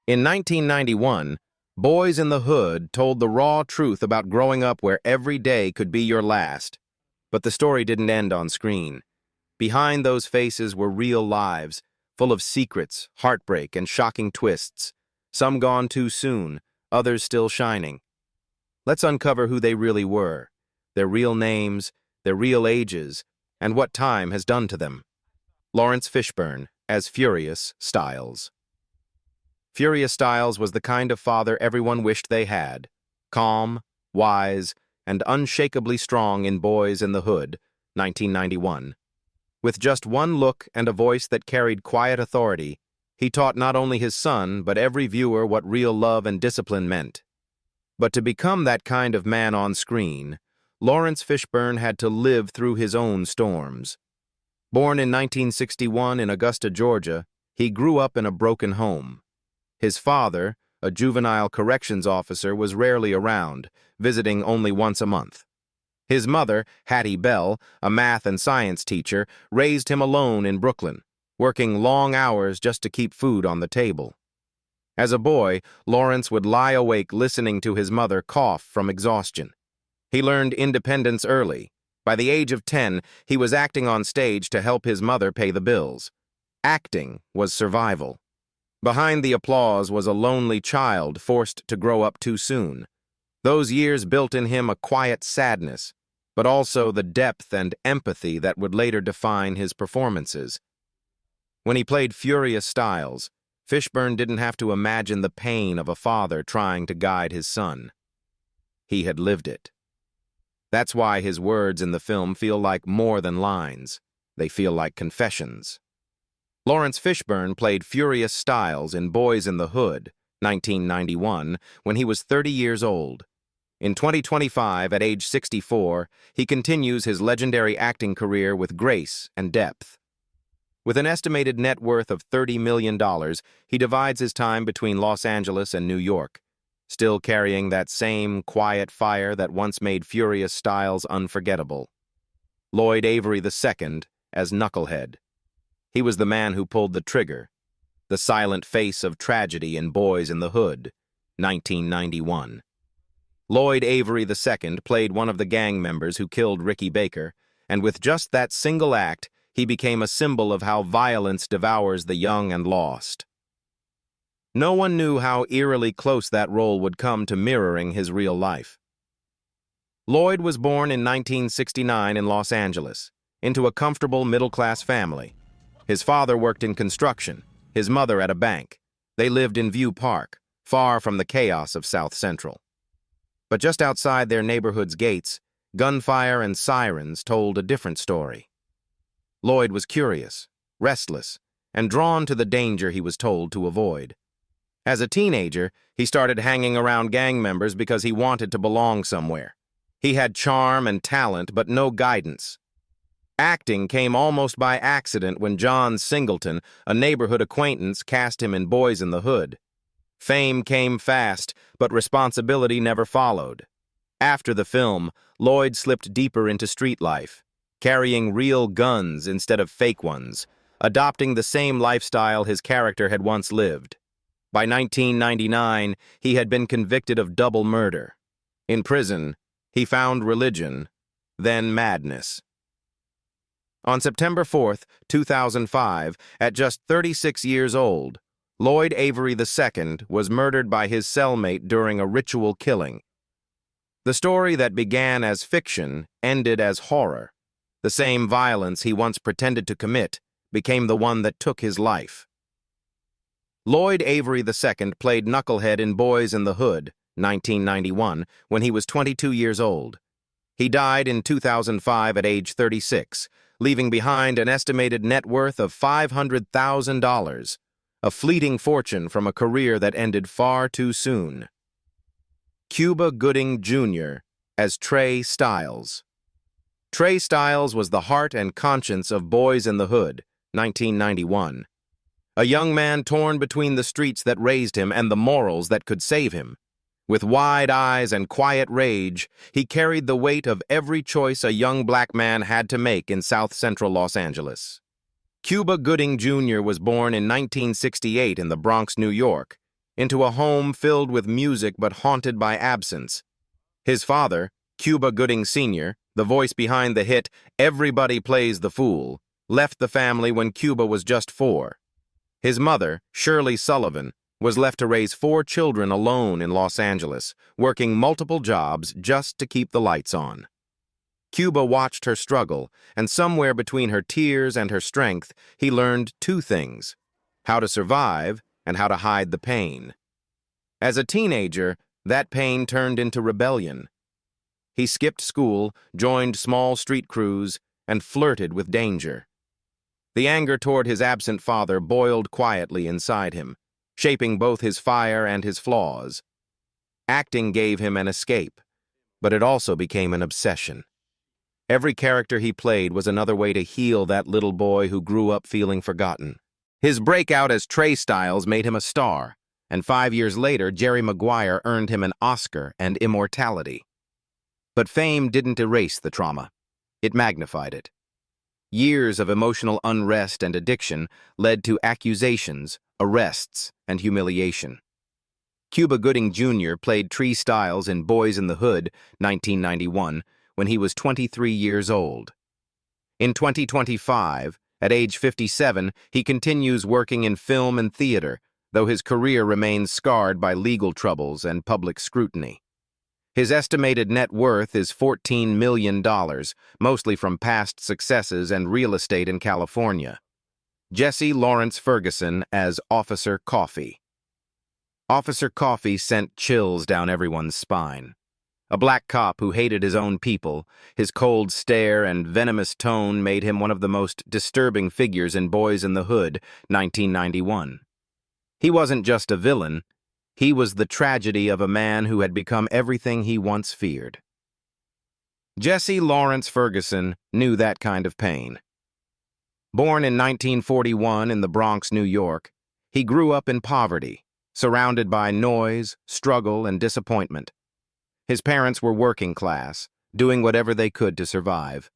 In 1991, Boyz in the Hood told the raw truth about growing up where every day could be your last. But the story didn't end on screen. Behind those faces were real lives, full of secrets, heartbreak, and shocking twists. Some gone too soon, others still shining. Let's uncover who they really were, their real names, their real ages, and what time has done to them. Laurence Fishburne as Furious Styles. Furious Styles was the kind of father everyone wished they had. Calm, wise, and unshakably strong in Boyz in the Hood, 1991. With just one look and a voice that carried quiet authority, he taught not only his son but every viewer what real love and discipline meant. But to become that kind of man on screen, Laurence Fishburne had to live through his own storms. Born in 1961 in Augusta, Georgia, he grew up in a broken home. His father, a juvenile corrections officer, was rarely around, visiting only once a month. His mother, Hattie Bell, a math and science teacher, raised him alone in Brooklyn, working long hours just to keep food on the table. As a boy, Laurence would lie awake listening to his mother cough from exhaustion. He learned independence early. By the age of 10, he was acting on stage to help his mother pay the bills. Acting was survival. Behind the applause was a lonely child forced to grow up too soon. Those years built in him a quiet sadness, but also the depth and empathy that would later define his performances. When he played Furious Styles, Fishburne didn't have to imagine the pain of a father trying to guide his son. He had lived it. That's why his words in the film feel like more than lines. They feel like confessions. Laurence Fishburne played Furious Styles in Boyz in the Hood, 1991, when he was 30 years old. In 2025, at age 64, he continues his legendary acting career with grace and depth. With an estimated net worth of $30 million, he divides his time between Los Angeles and New York, still carrying that same quiet fire that once made Furious Styles unforgettable. Lloyd Avery II as Knucklehead. He was the man who pulled the trigger, the silent face of tragedy in Boyz in the Hood, 1991. Lloyd Avery II played one of the gang members who killed Ricky Baker, and with just that single act, he became a symbol of how violence devours the young and lost. No one knew how eerily close that role would come to mirroring his real life. Lloyd was born in 1969 in Los Angeles, into a comfortable middle-class family. His father worked in construction, his mother at a bank. They lived in View Park, far from the chaos of South Central. But just outside their neighborhood's gates, gunfire and sirens told a different story. Lloyd was curious, restless, and drawn to the danger he was told to avoid. As a teenager, he started hanging around gang members because he wanted to belong somewhere. He had charm and talent, but no guidance. Acting came almost by accident when John Singleton, a neighborhood acquaintance, cast him in Boyz in the Hood. Fame came fast, but responsibility never followed. After the film, Lloyd slipped deeper into street life, carrying real guns instead of fake ones, adopting the same lifestyle his character had once lived. By 1999, he had been convicted of double murder. In prison, he found religion, then madness. On September 4, 2005, at just 36 years old, Lloyd Avery II was murdered by his cellmate during a ritual killing. The story that began as fiction ended as horror. The same violence he once pretended to commit became the one that took his life. Lloyd Avery II played Knucklehead in Boyz in the Hood, 1991, when he was 22 years old. He died in 2005 at age 36, leaving behind an estimated net worth of $500,000, a fleeting fortune from a career that ended far too soon. Cuba Gooding Jr. as Trey Styles. Trey Styles was the heart and conscience of Boyz in the Hood, 1991. A young man torn between the streets that raised him and the morals that could save him. With wide eyes and quiet rage, he carried the weight of every choice a young black man had to make in South Central Los Angeles. Cuba Gooding Jr. was born in 1968 in the Bronx, New York. into a home filled with music but haunted by absence. His father, Cuba Gooding Sr., the voice behind the hit "Everybody Plays the Fool," left the family when Cuba was just 4. His mother, Shirley Sullivan, was left to raise 4 children alone in Los Angeles, working multiple jobs just to keep the lights on. Cuba watched her struggle, and somewhere between her tears and her strength, he learned 2 things: how to survive and how to hide the pain. As a teenager, that pain turned into rebellion. He skipped school, joined small street crews, and flirted with danger. The anger toward his absent father boiled quietly inside him, shaping both his fire and his flaws. Acting gave him an escape, but it also became an obsession. Every character he played was another way to heal that little boy who grew up feeling forgotten. His breakout as Trey Styles made him a star, and 5 years later, Jerry Maguire earned him an Oscar and immortality. But fame didn't erase the trauma. It magnified it. Years of emotional unrest and addiction led to accusations, arrests, and humiliation. Cuba Gooding Jr. played Trey Styles in Boyz in the Hood, 1991, when he was 23 years old. In 2025, at age 57, he continues working in film and theater, though his career remains scarred by legal troubles and public scrutiny. His estimated net worth is $14 million, mostly from past successes and real estate in California. Jesse Lawrence Ferguson as Officer Coffee. Officer Coffee sent chills down everyone's spine. A black cop who hated his own people, his cold stare and venomous tone made him one of the most disturbing figures in Boyz in the Hood, 1991. He wasn't just a villain. He was the tragedy of a man who had become everything he once feared. Jesse Lawrence Ferguson knew that kind of pain. Born in 1941 in the Bronx, New York, he grew up in poverty, surrounded by noise, struggle, and disappointment. His parents were working class, doing whatever they could to survive.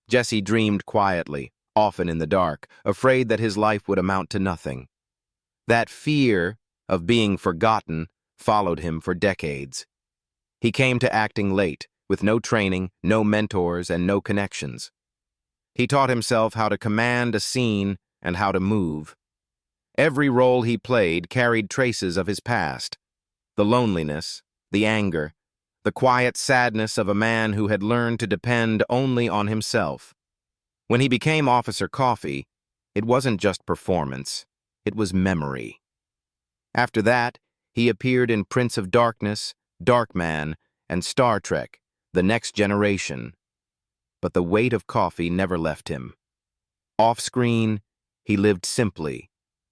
Jesse dreamed quietly, often in the dark, afraid that his life would amount to nothing. That fear of being forgotten followed him for decades. He came to acting late, with no training, no mentors, and no connections. He taught himself how to command a scene and how to move. Every role he played carried traces of his past: the loneliness, the anger, the quiet sadness of a man who had learned to depend only on himself. When he became Officer Coffee, it wasn't just performance, it was memory. After that, he appeared in Prince of Darkness, Darkman, and Star Trek: The Next Generation. But the weight of Coffee never left him. Off-screen, he lived simply,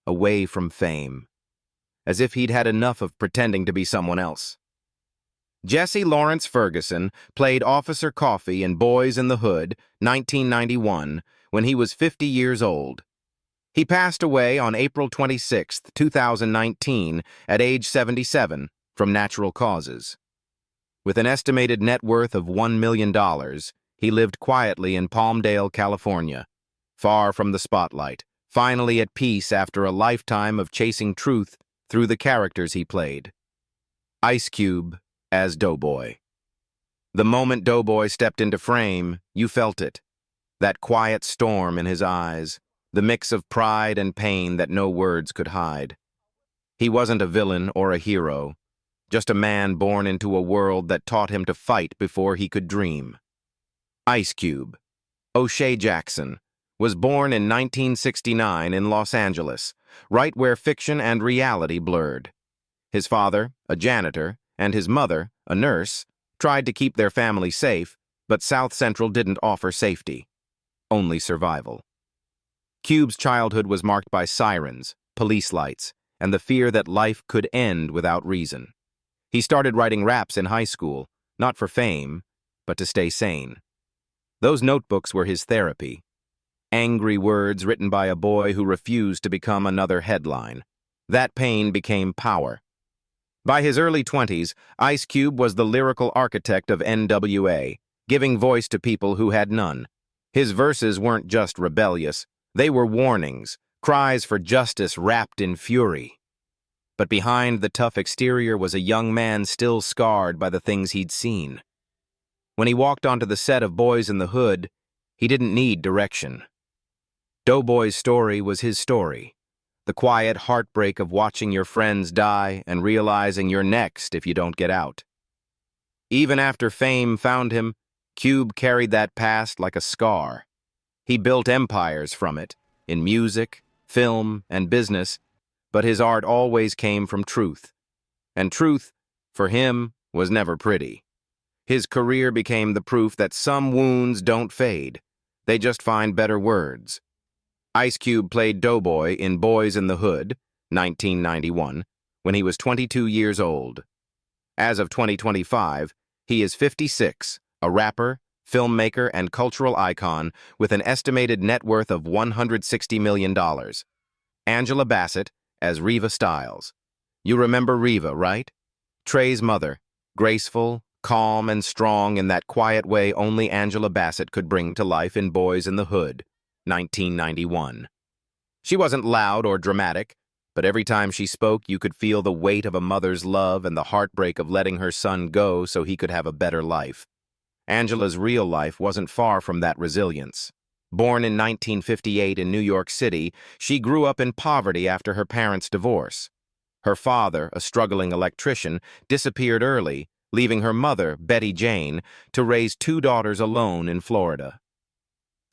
away from fame, as if he'd had enough of pretending to be someone else. Jesse Lawrence Ferguson played Officer Coffee in Boyz in the Hood, 1991, when he was 50 years old. He passed away on April 26, 2019, at age 77, from natural causes. With an estimated net worth of $1 million, he lived quietly in Palmdale, California, far from the spotlight, finally at peace after a lifetime of chasing truth through the characters he played. Ice Cube as Doughboy. The moment Doughboy stepped into frame, you felt it. That quiet storm in his eyes, the mix of pride and pain that no words could hide. He wasn't a villain or a hero, just a man born into a world that taught him to fight before he could dream. Ice Cube, O'Shea Jackson, was born in 1969 in Los Angeles, right where fiction and reality blurred. His father, a janitor, and his mother, a nurse, tried to keep their family safe, but South Central didn't offer safety, only survival. Cube's childhood was marked by sirens, police lights, and the fear that life could end without reason. He started writing raps in high school, not for fame, but to stay sane. Those notebooks were his therapy. Angry words written by a boy who refused to become another headline. That pain became power. By his early 20s, Ice Cube was the lyrical architect of NWA, giving voice to people who had none. His verses weren't just rebellious, they were warnings, cries for justice wrapped in fury. but behind the tough exterior was a young man still scarred by the things he'd seen. When he walked onto the set of Boyz in the Hood, he didn't need direction. Doughboy's story was his story, the quiet heartbreak of watching your friends die and realizing you're next if you don't get out. Even after fame found him, Cube carried that past like a scar. He built empires from it, in music, film, and business, but his art always came from truth. And truth, for him, was never pretty. His career became the proof that some wounds don't fade. They just find better words. Ice Cube played Doughboy in Boyz in the Hood, 1991, when he was 22 years old. As of 2025, he is 56, a rapper, filmmaker, and cultural icon with an estimated net worth of $160 million. Angela Bassett as Reva Stiles. You remember Reva, right? Trey's mother, graceful, calm, and strong in that quiet way only Angela Bassett could bring to life in Boyz in the Hood, 1991. She wasn't loud or dramatic, but every time she spoke you could feel the weight of a mother's love and the heartbreak of letting her son go so he could have a better life. Angela's real life wasn't far from that resilience. Born in 1958 in New York City, she grew up in poverty after her parents' divorce. Her father, a struggling electrician, disappeared early, leaving her mother, Betty Jane, to raise two daughters alone in Florida.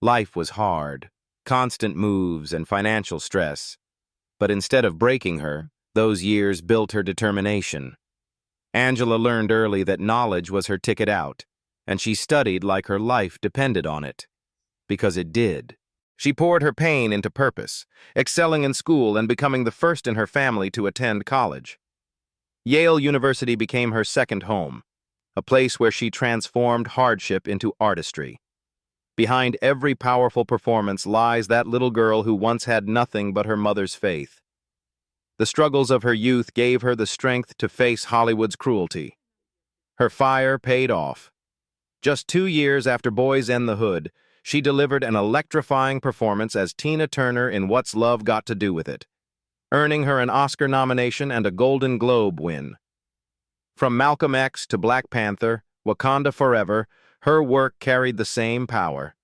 Life was hard, constant moves and financial stress. But instead of breaking her, those years built her determination. Angela learned early that knowledge was her ticket out, and she studied like her life depended on it. Because it did. She poured her pain into purpose, excelling in school and becoming the first in her family to attend college. Yale University became her second home, a place where she transformed hardship into artistry. Behind every powerful performance lies that little girl who once had nothing but her mother's faith. The struggles of her youth gave her the strength to face Hollywood's cruelty. Her fire paid off. Just 2 years after Boyz in the Hood, she delivered an electrifying performance as Tina Turner in What's Love Got to Do with It, earning her an Oscar nomination and a Golden Globe win. From Malcolm X to Black Panther, Wakanda Forever, her work carried the same power.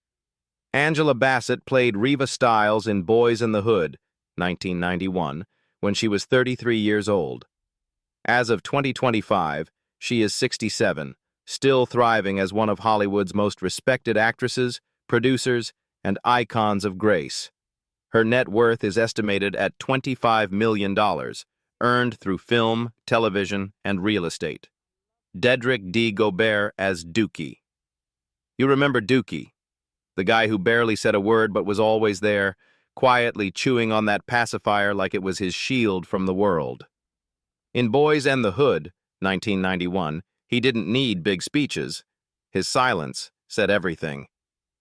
Angela Bassett played Reva Stiles in Boyz in the Hood, 1991, when she was 33 years old. As of 2025, she is 67, still thriving as one of Hollywood's most respected actresses, producers, and icons of grace. Her net worth is estimated at $25 million, earned through film, television, and real estate. Dedrick D. Gobert as Dookie. You remember Dookie, the guy who barely said a word but was always there, quietly chewing on that pacifier like it was his shield from the world. In Boyz in the Hood, 1991, he didn't need big speeches. His silence said everything.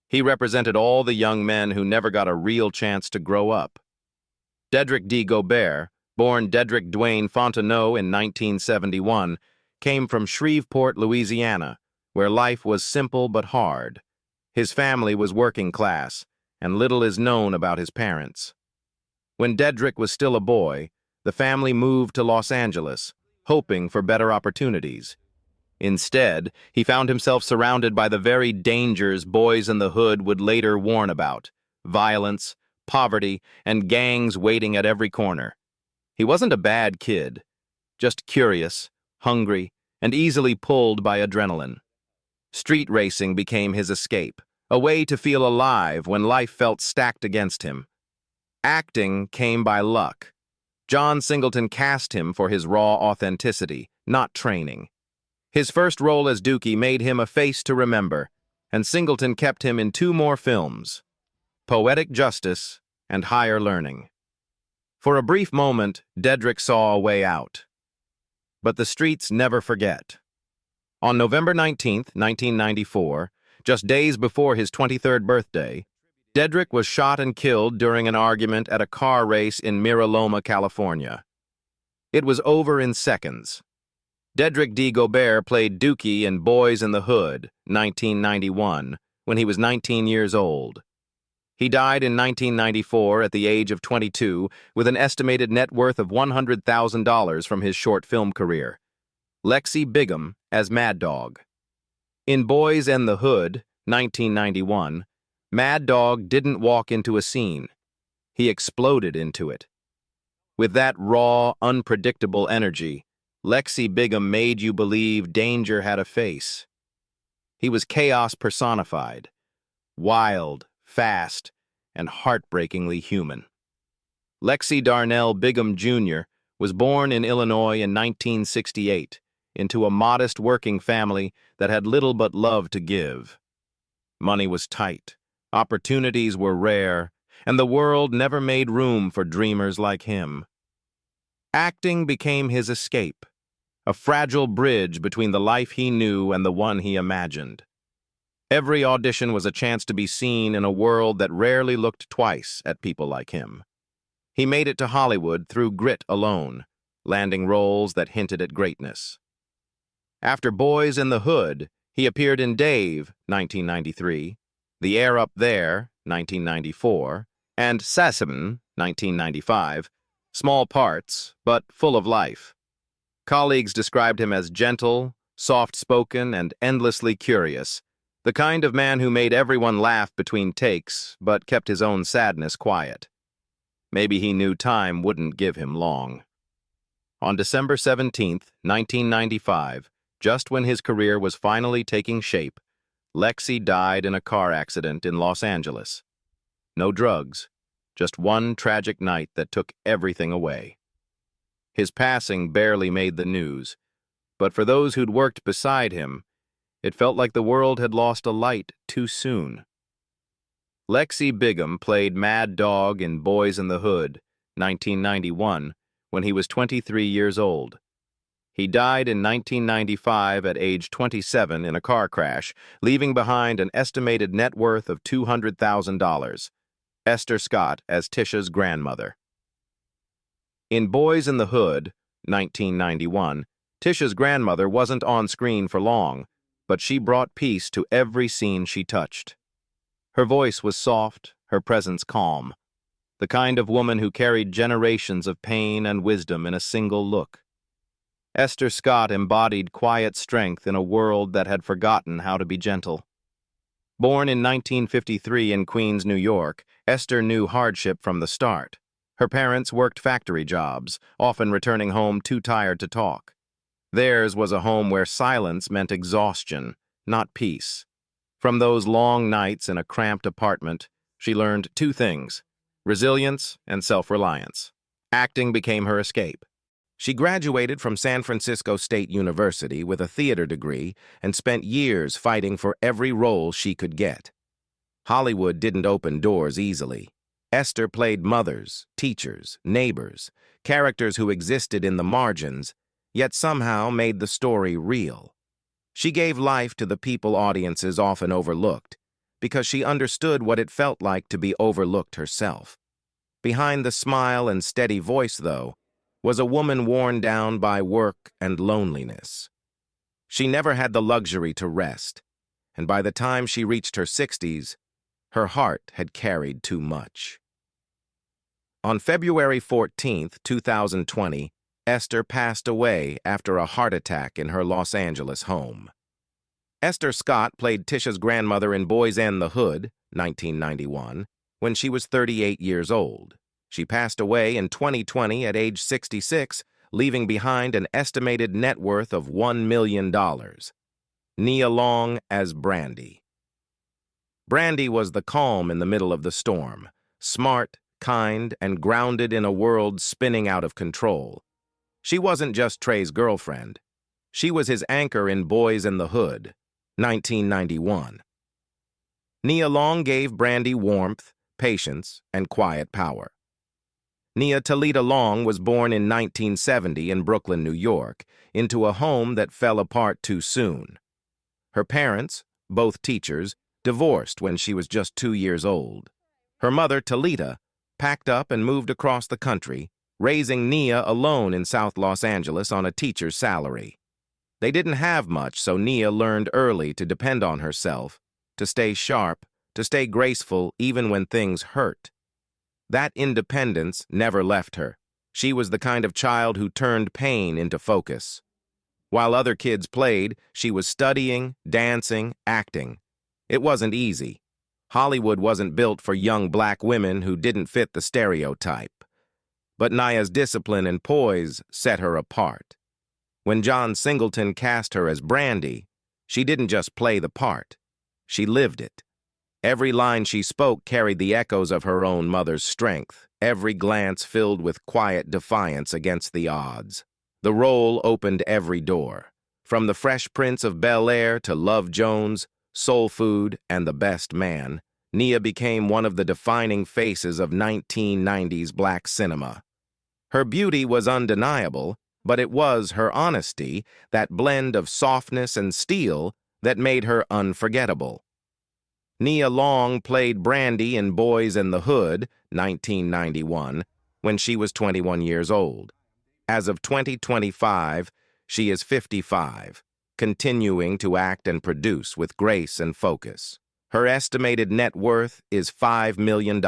He represented all the young men who never got a real chance to grow up. Dedrick D. Gobert, born Dedrick Dwayne Fontenot in 1971, came from Shreveport, Louisiana, where life was simple but hard. His family was working class, and little is known about his parents. When Dedrick was still a boy, the family moved to Los Angeles, hoping for better opportunities. Instead, he found himself surrounded by the very dangers Boyz in the Hood would later warn about: violence, poverty, and gangs waiting at every corner. He wasn't a bad kid, just curious, hungry, and easily pulled by adrenaline. Street racing became his escape, a way to feel alive when life felt stacked against him. Acting came by luck. John Singleton cast him for his raw authenticity, not training. His first role as Dookie made him a face to remember, and Singleton kept him in 2 more films, Poetic Justice and Higher Learning. For a brief moment, Dedrick saw a way out. But the streets never forget. On November 19, 1994, just days before his 23rd birthday, Dedrick was shot and killed during an argument at a car race in Mira Loma, California. It was over in seconds. Dedrick D. Gobert played Dookie in Boyz in the Hood, 1991, when he was 19 years old. He died in 1994 at the age of 22 with an estimated net worth of $100,000 from his short film career. Lexi Bigham as Mad Dog. In Boyz and the Hood, 1991, Mad Dog didn't walk into a scene. He exploded into it. With that raw, unpredictable energy, Lexi Bigham made you believe danger had a face. He was chaos personified, wild, fast, and heartbreakingly human. Lexi Darnell Bigham Jr. was born in Illinois in 1968 into a modest working family that had little but love to give. Money was tight, opportunities were rare, and the world never made room for dreamers like him. Acting became his escape, a fragile bridge between the life he knew and the one he imagined. Every audition was a chance to be seen in a world that rarely looked twice at people like him. He made it to Hollywood through grit alone, landing roles that hinted at greatness. After Boyz and the Hood, he appeared in Dave, 1993, The Air Up There, 1994, and Sassim, 1995, small parts, but full of life. Colleagues described him as gentle, soft-spoken, and endlessly curious, the kind of man who made everyone laugh between takes, but kept his own sadness quiet. Maybe he knew time wouldn't give him long. On December 17, 1995, just when his career was finally taking shape, Lexi died in a car accident in Los Angeles. No drugs, just one tragic night that took everything away. His passing barely made the news, but for those who'd worked beside him, it felt like the world had lost a light too soon. Lexi Bigham played Mad Dog in Boyz and the Hood, 1991, when he was 23 years old. He died in 1995 at age 27 in a car crash, leaving behind an estimated net worth of $200,000. Esther Scott as Tisha's grandmother. In Boyz and the Hood, 1991, Tisha's grandmother wasn't on screen for long, but she brought peace to every scene she touched. Her voice was soft, her presence calm, the kind of woman who carried generations of pain and wisdom in a single look. Esther Scott embodied quiet strength in a world that had forgotten how to be gentle. Born in 1953 in Queens, New York, Esther knew hardship from the start. Her parents worked factory jobs, often returning home too tired to talk. Theirs was a home where silence meant exhaustion, not peace. From those long nights in a cramped apartment, she learned two things: resilience and self-reliance. Acting became her escape. She graduated from San Francisco State University with a theater degree and spent years fighting for every role she could get. Hollywood didn't open doors easily. Esther played mothers, teachers, neighbors, characters who existed in the margins, yet somehow made the story real. She gave life to the people audiences often overlooked, because she understood what it felt like to be overlooked herself. Behind the smile and steady voice, though, was a woman worn down by work and loneliness. She never had the luxury to rest, and by the time she reached her 60s, her heart had carried too much. On February 14, 2020, Esther passed away after a heart attack in her Los Angeles home. Esther Scott played Tisha's grandmother in Boyz and the Hood, 1991, when she was 38 years old. She passed away in 2020 at age 66, leaving behind an estimated net worth of $1 million. Nia Long as Brandy. Brandy was the calm in the middle of the storm, smart, kind, and grounded in a world spinning out of control. She wasn't just Trey's girlfriend. She was his anchor in Boyz and the Hood, 1991. Nia Long gave Brandy warmth, patience, and quiet power. Nia Talita Long was born in 1970 in Brooklyn, New York, into a home that fell apart too soon. Her parents, both teachers, divorced when she was just 2 years old. Her mother, Talita, packed up and moved across the country, raising Nia alone in South Los Angeles on a teacher's salary. They didn't have much, so Nia learned early to depend on herself, to stay sharp, to stay graceful even when things hurt. That independence never left her. She was the kind of child who turned pain into focus. While other kids played, she was studying, dancing, acting. It wasn't easy. Hollywood wasn't built for young black women who didn't fit the stereotype. But Nia's discipline and poise set her apart. When John Singleton cast her as Brandy, she didn't just play the part. She lived it. Every line she spoke carried the echoes of her own mother's strength, every glance filled with quiet defiance against the odds. The role opened every door. From The Fresh Prince of Bel-Air to Love Jones, Soul Food, and The Best Man, Nia became one of the defining faces of 1990s black cinema. Her beauty was undeniable, but it was her honesty, that blend of softness and steel, that made her unforgettable. Nia Long played Brandy in Boyz in the Hood, 1991, when she was 21 years old. As of 2025, she is 55, continuing to act and produce with grace and focus. Her estimated net worth is $5 million,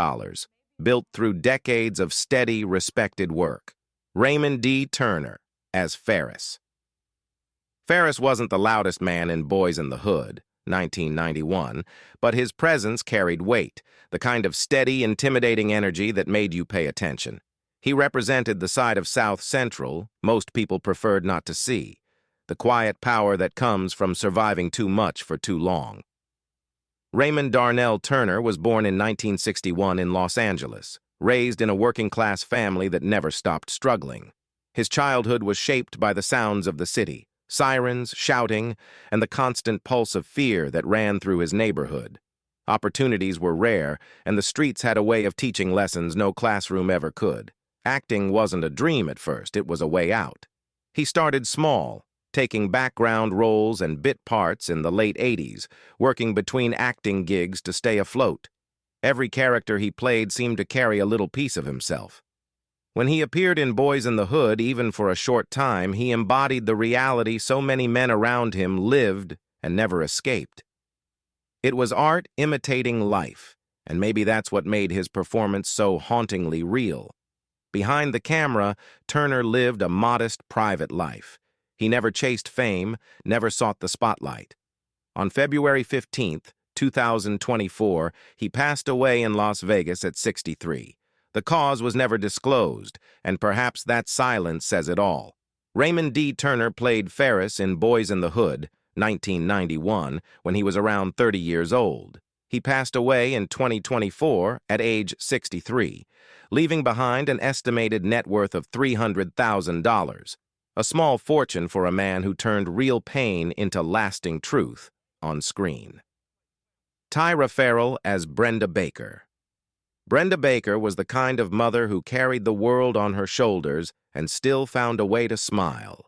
built through decades of steady, respected work. Raymond D. Turner as Ferris. Ferris wasn't the loudest man in Boyz in the Hood, 1991, but his presence carried weight, the kind of steady, intimidating energy that made you pay attention. He represented the side of South Central most people preferred not to see, the quiet power that comes from surviving too much for too long. Raymond Darnell Turner was born in 1961 in Los Angeles, raised in a working-class family that never stopped struggling. His childhood was shaped by the sounds of the city, sirens, shouting, and the constant pulse of fear that ran through his neighborhood. Opportunities were rare, and the streets had a way of teaching lessons no classroom ever could. Acting wasn't a dream at first, it was a way out. He started small, taking background roles and bit parts in the late 80s, working between acting gigs to stay afloat. Every character he played seemed to carry a little piece of himself. When he appeared in Boyz in the Hood, even for a short time, he embodied the reality so many men around him lived and never escaped. It was art imitating life, and maybe that's what made his performance so hauntingly real. Behind the camera, Turner lived a modest, private life. He never chased fame, never sought the spotlight. On February 15, 2024, he passed away in Las Vegas at 63. The cause was never disclosed, and perhaps that silence says it all. Raymond D. Turner played Ferris in Boyz in the Hood, 1991, when he was around 30 years old. He passed away in 2024 at age 63, leaving behind an estimated net worth of $300,000, a small fortune for a man who turned real pain into lasting truth on screen. Tyra Ferrell as Brenda Baker. Brenda Baker was the kind of mother who carried the world on her shoulders and still found a way to smile.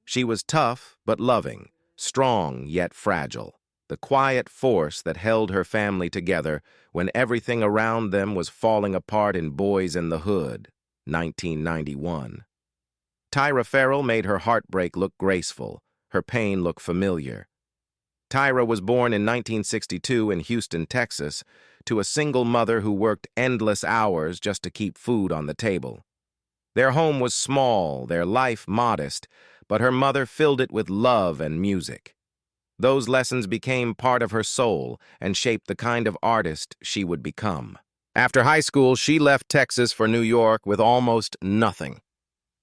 She was tough but loving, strong yet fragile, the quiet force that held her family together when everything around them was falling apart in Boyz in the Hood, 1991. Tyra Ferrell made her heartbreak look graceful, her pain look familiar. Tyra was born in 1962 in Houston, Texas, to a single mother who worked endless hours just to keep food on the table. Their home was small, their life modest, but her mother filled it with love and music. Those lessons became part of her soul and shaped the kind of artist she would become. After high school, she left Texas for New York with almost nothing.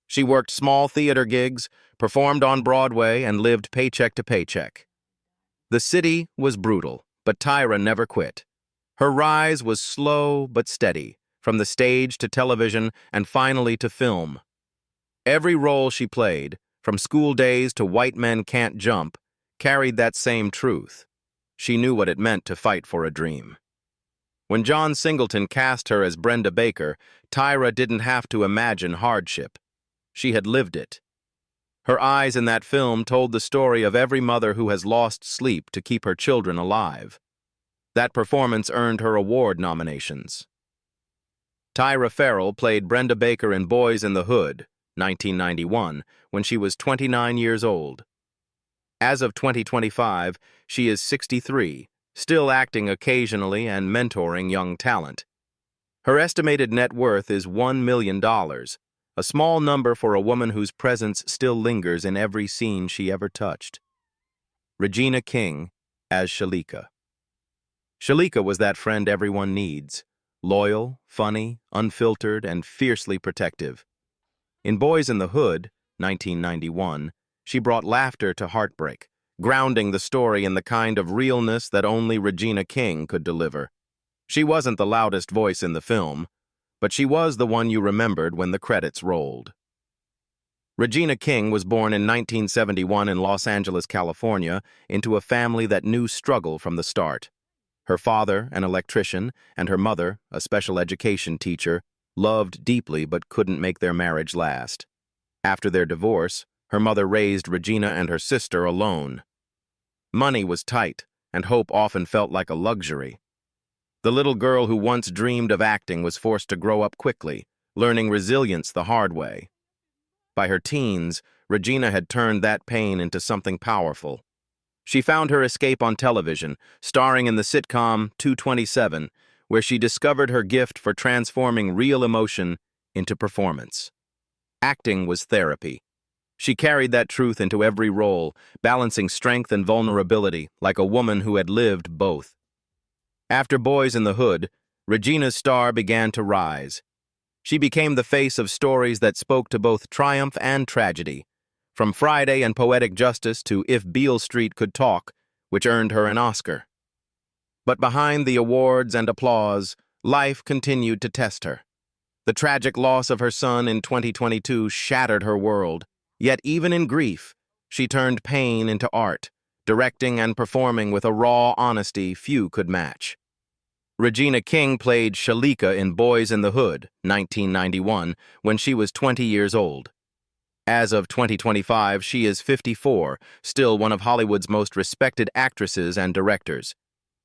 She worked small theater gigs, performed on Broadway, and lived paycheck to paycheck. The city was brutal, but Tyra never quit. Her rise was slow but steady, from the stage to television and finally to film. Every role she played, from School Days to White Men Can't Jump, carried that same truth. She knew what it meant to fight for a dream. When John Singleton cast her as Brenda Baker, Tyra didn't have to imagine hardship. She had lived it. Her eyes in that film told the story of every mother who has lost sleep to keep her children alive. That performance earned her award nominations. Tyra Ferrell played Brenda Baker in Boyz in the Hood, 1991, when she was 29 years old. As of 2025, she is 63, still acting occasionally and mentoring young talent. Her estimated net worth is $1 million, a small number for a woman whose presence still lingers in every scene she ever touched. Regina King as Shalika. Shalika was that friend everyone needs, loyal, funny, unfiltered, and fiercely protective. In Boyz in the Hood, 1991, she brought laughter to heartbreak, grounding the story in the kind of realness that only Regina King could deliver. She wasn't the loudest voice in the film, but she was the one you remembered when the credits rolled. Regina King was born in 1971 in Los Angeles, California, into a family that knew struggle from the start. Her father, an electrician, and her mother, a special education teacher, loved deeply but couldn't make their marriage last. After their divorce, her mother raised Regina and her sister alone. Money was tight, and hope often felt like a luxury. The little girl who once dreamed of acting was forced to grow up quickly, learning resilience the hard way. By her teens, Regina had turned that pain into something powerful. She found her escape on television, starring in the sitcom 227, where she discovered her gift for transforming real emotion into performance. Acting was therapy. She carried that truth into every role, balancing strength and vulnerability like a woman who had lived both. After Boyz in the Hood, Regina's star began to rise. She became the face of stories that spoke to both triumph and tragedy, from Friday and Poetic Justice to If Beale Street Could Talk, which earned her an Oscar. But behind the awards and applause, life continued to test her. The tragic loss of her son in 2022 shattered her world, yet even in grief, she turned pain into art, directing and performing with a raw honesty few could match. Regina King played Shalika in Boyz in the Hood, 1991, when she was 20 years old. As of 2025, she is 54, still one of Hollywood's most respected actresses and directors.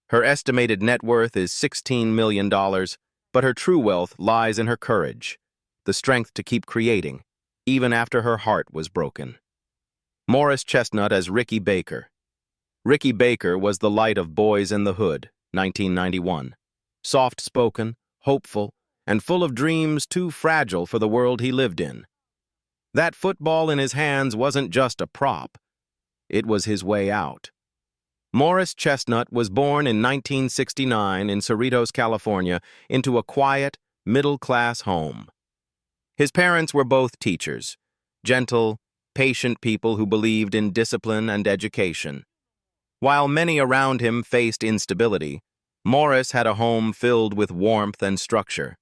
Her estimated net worth is $16 million, but her true wealth lies in her courage, the strength to keep creating, even after her heart was broken. Morris Chestnut as Ricky Baker. Ricky Baker was the light of Boyz in the Hood, 1991. Soft-spoken, hopeful, and full of dreams too fragile for the world he lived in. That football in his hands wasn't just a prop. It was his way out. Morris Chestnut was born in 1969 in Cerritos, California, into a quiet, middle-class home. His parents were both teachers, gentle, patient people who believed in discipline and education. While many around him faced instability, Morris had a home filled with warmth and structure.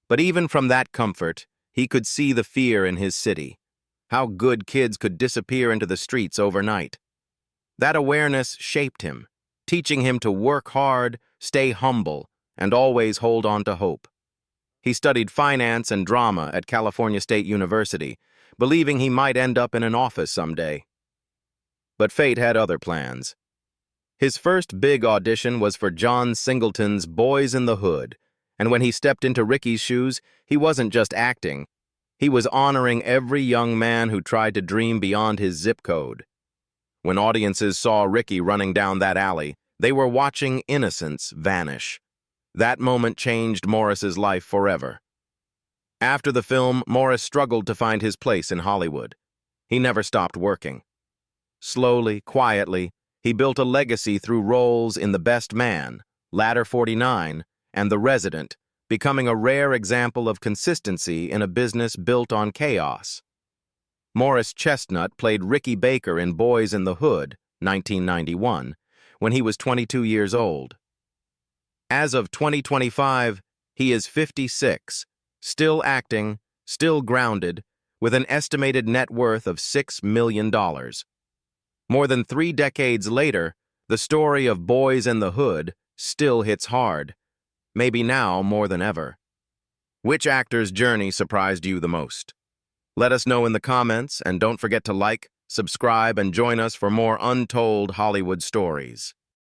But even from that comfort, he could see the fear in his city, how good kids could disappear into the streets overnight. That awareness shaped him, teaching him to work hard, stay humble, and always hold on to hope. He studied finance and drama at California State University, believing he might end up in an office someday. But fate had other plans. His first big audition was for John Singleton's Boyz in the Hood, and when he stepped into Ricky's shoes, he wasn't just acting. He was honoring every young man who tried to dream beyond his zip code. When audiences saw Ricky running down that alley, they were watching innocence vanish. That moment changed Morris's life forever. After the film, Morris struggled to find his place in Hollywood. He never stopped working. Slowly, quietly, he built a legacy through roles in The Best Man, Ladder 49, and The Resident, becoming a rare example of consistency in a business built on chaos. Morris Chestnut played Ricky Baker in Boyz in the Hood, 1991, when he was 22 years old. As of 2025, he is 56, still acting, still grounded, with an estimated net worth of $6 million. More than 3 decades later, the story of Boyz in the Hood still hits hard, maybe now more than ever. Which actor's journey surprised you the most? Let us know in the comments, and don't forget to like, subscribe, and join us for more untold Hollywood stories.